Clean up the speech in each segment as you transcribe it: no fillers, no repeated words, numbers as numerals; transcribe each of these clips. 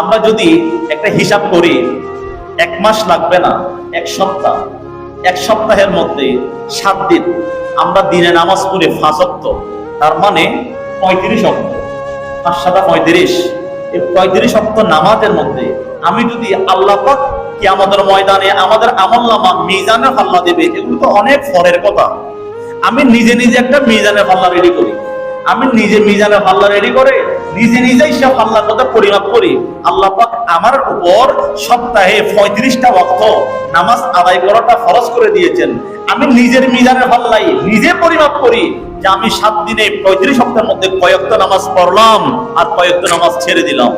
আমরা যদি একটা হিসাব করি, 1 মাস লাগবে না, 1 সপ্তাহ, 1 সপ্তাহের মধ্যে 7 দিন আমরা দিনে নামাজ পড়ি 5 ওয়াক্ত, তার মানে 35 ওয়াক্ত, 5 7 35। এই 35 ওয়াক্ত নামাজের মধ্যে আমি যদি আল্লাহ পাক কিয়ামতের ময়দানে আমাদের আমলনামা মিজানের পাল্লা দেবে, এগুলো তো অনেক পরের কথা। আমি নিজে নিজে একটা মিজানের পাল্লা রেডি করি, আমি নিজে মিজানের পাল্লা রেডি করে নিজেই সব আল্লাহর কথা পরিমাপ করি। আল্লাহ পাক আমার উপর সপ্তাহে 35টা ওয়াক্ত নামাজ আদায় করাটা ফরজ করে দিয়েছেন। আমি নিজের মিজানের পাল্লাই নিজে পরিমাপ করি যে আমি 7 দিনে 35 ওয়াক্তের মধ্যে কয়েকত নামাজ পড়লাম আর কয়েকত নামাজ ছেড়ে দিলাম।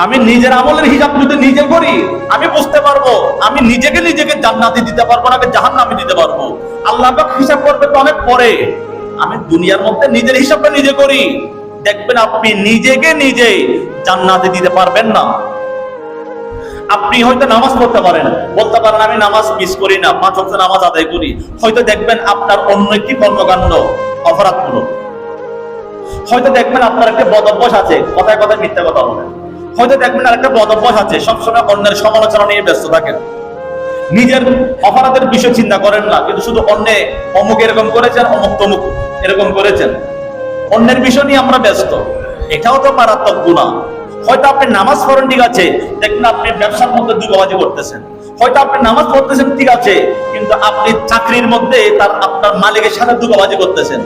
আমি নিজের আমলের হিসাব যদি নিজে করি, আমি বুঝতে পারবো আমি নিজেকে জান্নাতে দিতে পারবো নাকি জাহান্নামে দিতে পারবো। আল্লাহ পাক হিসাব করবে তো অনেক পরে। আমি দুনিয়ার মধ্যে নিজের হিসাবটা নিজে করি, দেখবেন আপনি নিজেকে নিজে জান্নাতে দিতে পারবেন না। আপনি হয়তো নামাজ পড়তে পারেন, বলতে পারেন আমি নামাজ মিস করি না, 5 ওয়াক্ত নামাজ আদায় করি, হয়তো দেখবেন আপনার অন্য একটি কর্মকাণ্ড অপরাধমূলক। হয়তো দেখবেন আপনার একটা বদ অভ্যাস আছে, কথায় কথায় মিথ্যা কথা বলেন। হয়তো দেখবেন আর একটা বদ অভ্যাস আছে, সবসময় অন্যের সমালোচনা নিয়ে ব্যস্ত থাকেন। নিজের অপরাধের বিষয় চিন্তা করেন না, কিন্তু শুধু অন্যে অমুক এরকম করেছেন, অমুক তমুক এরকম করেছেন, অন্যের বিষয় নিয়ে আমরা ব্যস্ত। এটাও তো মারাত্মক গুনাহ। হয়তো আপনি নামাজ পড়েন, ঠিক আছে, দেখবেন আপনি ব্যবসার মধ্যে দুর্নীতি করতেছেন। হয়তো আপনি নামাজ পড়তেছেন, ঠিক আছে, কিন্তু আপনি চাকরির মধ্যে আপনার মালিকের সাথে দুর্নীতি করতেছেন।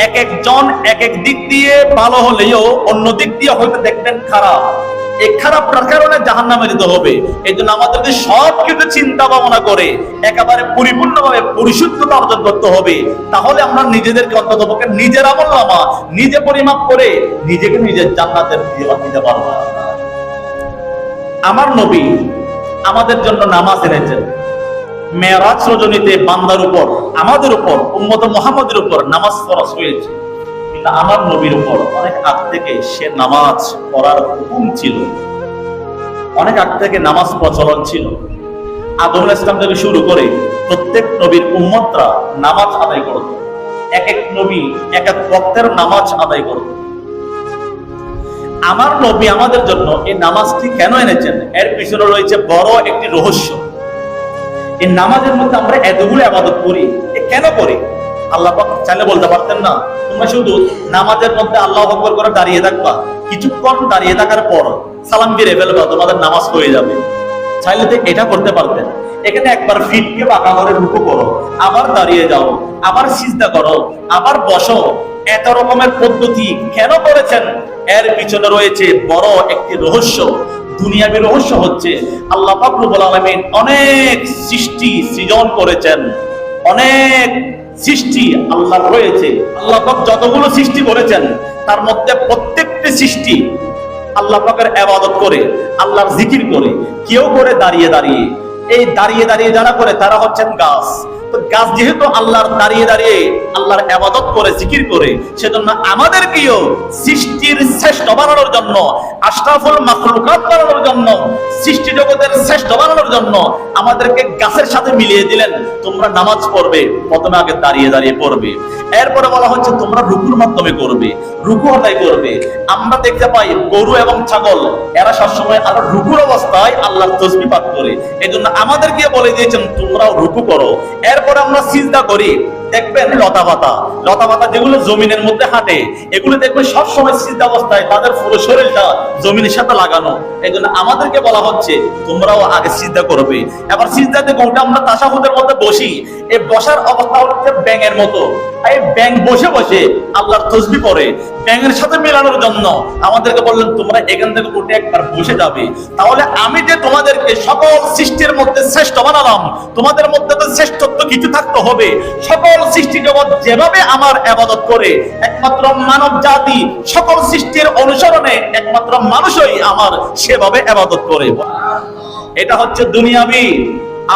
এক একজন এক এক দিক দিয়ে ভালো হলেও অন্য দিক দিয়ে হয়তো দেখবেন খারাপ। এই খারাপটার কারণে জাহান্নামে যেতে হবে। এই জন্য আমাদেরকে সবকিছু চিন্তা ভাবনা করে একেবারে পরিপূর্ণভাবে পরিশুদ্ধতা অর্জন করতে হবে। তাহলে আমরা নিজেদেরকে অন্ততপক্ষে নিজের আমলনামা নিজে পরিমাপ করে নিজেকে নিজের জান্নাতের দিতে পারবো। আমার নবী আমাদের জন্য নামাজ এনেছেন। মেরাজ রজনীতে বান্দার উপর, আমাদের উপর, উম্মত মুহাম্মদের উপর নামাজ ফরজ হয়েছে। কিন্তু আমার নবীর উপর অনেক আগ থেকে সে নামাজ পড়ার হুকুম ছিল, অনেক আগ থেকে নামাজ প্রচলন ছিল। আদম আলাইহিস সালাম থেকে শুরু করে প্রত্যেক নবীর উম্মতরা নামাজ আদায় করত। এক এক নবী এক এক ওয়াক্তের নামাজ আদায় করত। আমার নবী আমাদের জন্য এই নামাজটি কেন এনেছেন, এর পিছনে রয়েছে বড় একটি রহস্য। এই নামাজের মধ্যে আমরা এতগুলো ইবাদত করি, কেন করি? আল্লাহ পাক চাইলে বলতে পারতেন না তোমরা শুধু নামাজের মধ্যে আল্লাহু আকবার করে দাঁড়িয়ে থাকবা, কিছুক্ষণ দাঁড়িয়ে থাকার পর সালাম ফিরে ফেলবা, তোমাদের নামাজ হয়ে যাবে। চাইলে তো এটা করতে পারতেন। এখানে একবার ফিটকে বাঁকা করে রুকু করো, আবার দাঁড়িয়ে যাও, আবার সিজদা করো, আবার বসো। এত রকমের পদ্ধতি কেন করেছেন? এর পিছনে রয়েছে বড় একটি রহস্য। দুনিয়াবী রহস্য হচ্ছে আল্লাহ পাক রব্বুল আলামিন অনেক সৃজন করেছেন, অনেক সৃষ্টি আল্লাহ রয়েছে। আল্লাহ পাক যতগুলো সৃষ্টি করেছেন তার মধ্যে প্রত্যেকটি সৃষ্টি আল্লাহ পাকের ইবাদত করে, আল্লাহর জিকির করে। কেউ করে দাঁড়িয়ে দাঁড়িয়ে। এই দাঁড়িয়ে দাঁড়িয়ে যারা করে তারা হচ্ছেন গাছ। তো গাছ যেহেতু আল্লাহর দাঁড়িয়ে দাঁড়িয়ে আল্লাহর ইবাদত করে, জিকির করে, সেজন্য আমাদেরকেও সৃষ্টির শ্রেষ্ঠ বানানোর জন্য, আশরাফুল মাখলুকাত বানানোর জন্য, সৃষ্টি জগতের শ্রেষ্ঠ বানানোর জন্য আমাদেরকে গাছের সাথে মিলিয়ে দিলেন। তোমরা নামাজ পড়বে, প্রথমে আগে দাঁড়িয়ে দাঁড়িয়ে পড়বে, এরপরে বলা হচ্ছে তোমরা রুকুর মাধ্যমে করবে, রুকু আদায় করবে। আমরা দেখতে পাই গরু এবং ছাগল এরা সবসময় আরো রুকুর অবস্থায় আল্লাহর তাসবিহ পাঠ করে। এজন্য আমাদেরকে বলে দিয়েছেন তোমরাও রুকু করো। এরপরে আমরা সিজদা করি। দেখবেন লতা পাতা যেগুলো জমিনের মধ্যে হাঁটে, এগুলো দেখবেন সবসময় সিজদা অবস্থায়, তাদের পুরো শরীরটা জমিনের সাথে লাগানো। এই জন্য আমাদেরকে বলা হচ্ছে তোমরাও আগে সিজদা করবে। এবার সিজদা থেকে উঠে আমরা তাশাহুদের মধ্যে বসি। এই বসার অবস্থা হচ্ছে ব্যাঙের মতো। এই ব্যাঙ বসে বসে আল্লাহর তাসবিহ পড়ে। ব্যাঙের সাথে মেলানোর জন্য আমাদেরকে বললেন তোমরা এখান থেকে উঠে একবার বসে যাবে। তাহলে আমি যে তোমাদেরকে সকল সৃষ্টির মধ্যে শ্রেষ্ঠ বানালাম, তোমাদের মধ্যে তো শ্রেষ্ঠত্ব কিছু থাকতে হবে। সকল সৃষ্টি জগৎ যেভাবে আমার ইবাদত করে, একমাত্র মানব জাতি সকল সৃষ্টির অনুসরণে একমাত্র মানুষই আমার সেভাবে ইবাদত করে। এটা হচ্ছে দুনিয়াবি।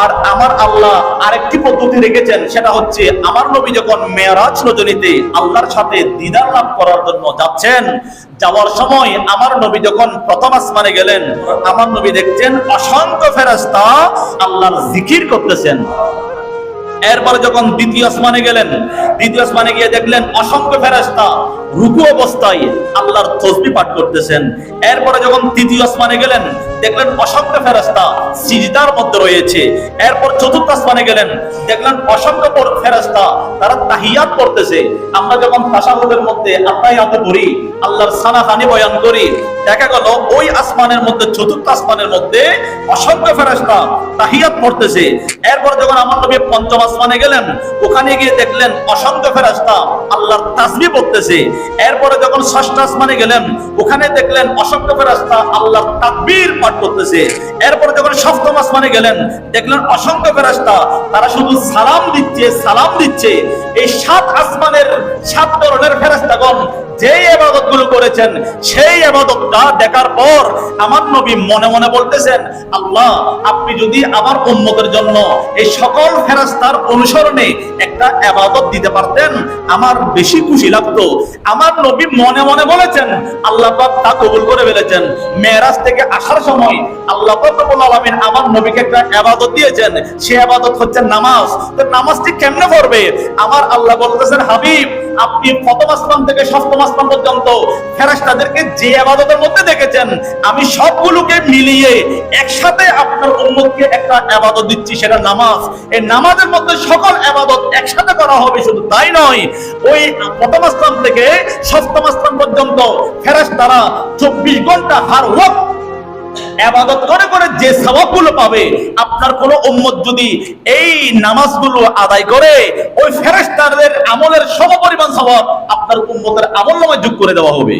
আর আমার আল্লাহ আরেকটি পদ্ধতি রেখেছেন, সেটা হচ্ছে আমার নবী যখন মেরাজ রজনীতে আল্লাহর সাথে দিদার লাভ করার জন্য যাচ্ছেন, যাওয়ার সময় আমার নবী যখন প্রথম আসমানে গেলেন, আমার নবী দেখছেন অসংখ্য ফেরেশতা আল্লাহর জিকির করতেছেন। এরপরে যখন দ্বিতীয় আসমানে গেলেন, দ্বিতীয় আসমানে গিয়ে দেখলেন অসংখ্য ফেরেশতা রুকু অবস্থায় আল্লাহর তাসবিহ পাঠ করতেছেন। এরপরে যখন তৃতীয় আসমানে গেলেন দেখলেন অসংখ্য ফেরেশতা সিজদার মধ্যে রয়েছে। এরপর চতুর্থ আসমানে গেলেন দেখলেন অসংখ্য ফেরেশতা তারা তাহিয়াত পড়তেছে। আমরা যখন তাশাহুদের মধ্যে আত্তাহিয়াত পড়ি, আল্লাহর সানাখানি বয়ান করি, দেখা গেল ওই আসমানের মধ্যে চতুর্থ আসমানের মধ্যে অসংখ্য ফেরেশতা তাহিয়াত পড়তেছে। এরপর যখন আমার নবী পঞ্চম আসমানে গেলেন, ওখানে গিয়ে দেখলেন অসংখ্য ফেরেশতা আল্লাহর তাসবিহ পড়তেছে। এরপরে যখন ষষ্ঠ আসমানে গেলেন, ওখানে দেখলেন অসংখ্য ফেরেশতা আল্লাহর তাকবীর পাঠ করতেছে। এরপরে যখন সপ্তম আসমানে গেলেন দেখলেন অসংখ্য ফেরেশতা তারা শুধু সালাম দিচ্ছে, সালাম দিচ্ছে। এই সাত আসমানের সাত ধরনের ফেরেশতাগণ যে ইবাদত গুলো করেছেন, সেই ইবাদতটা দেখার পর আমার নবী মনে মনে বলতেছেন, আল্লাহ আপনি যদি আমার উম্মতের জন্য এই সকল ফেরেশতার অনুসরণে একটা ইবাদত দিতে পারতেন আমার বেশি খুশি লাগতো। আমার নবী মনে মনে বলেছেন, আল্লাহ পাক তা কবুল করে ফেলেছেন। মেরাজ থেকে আসার সময় আল্লাহ পাক রব্বুল আলামিন আমার নবীকে একটা ইবাদত দিয়েছেন, সেই ইবাদত হচ্ছে নামাজ। তো নামাজটি কেমনে পড়বে? আমার আল্লাহ বলতেছেন, হাবিব আপনি প্রথম আসমান থেকে সপ্তম আসমান পর্যন্ত ফেরেশতাদেরকে যে ইবাদতের মধ্যে দেখেছেন, আমি সবগুলোকে মিলিয়ে একসাথে আপনার উম্মতকে একটা ইবাদত দিচ্ছি, সেটা নামাজ। এই নামাজের মধ্যে সকল ইবাদত একসাথে করা হবে। শুধু তাই নয়, ওই প্রথম আসমান থেকে সপ্তম আসমান পর্যন্ত ফেরেশতারা 24 ঘন্টা হার ওয়াক্ত ইবাদত করে করে যে সওয়াবগুলো পাবে, আপনার কোন উম্মত যদি এই নামাজগুলো আদায় করে, ওই ফেরেশতাদের আমলের সমপরিমাণ সওয়াব আপনার উম্মতের আমলনামায় যোগ করে দেওয়া হবে।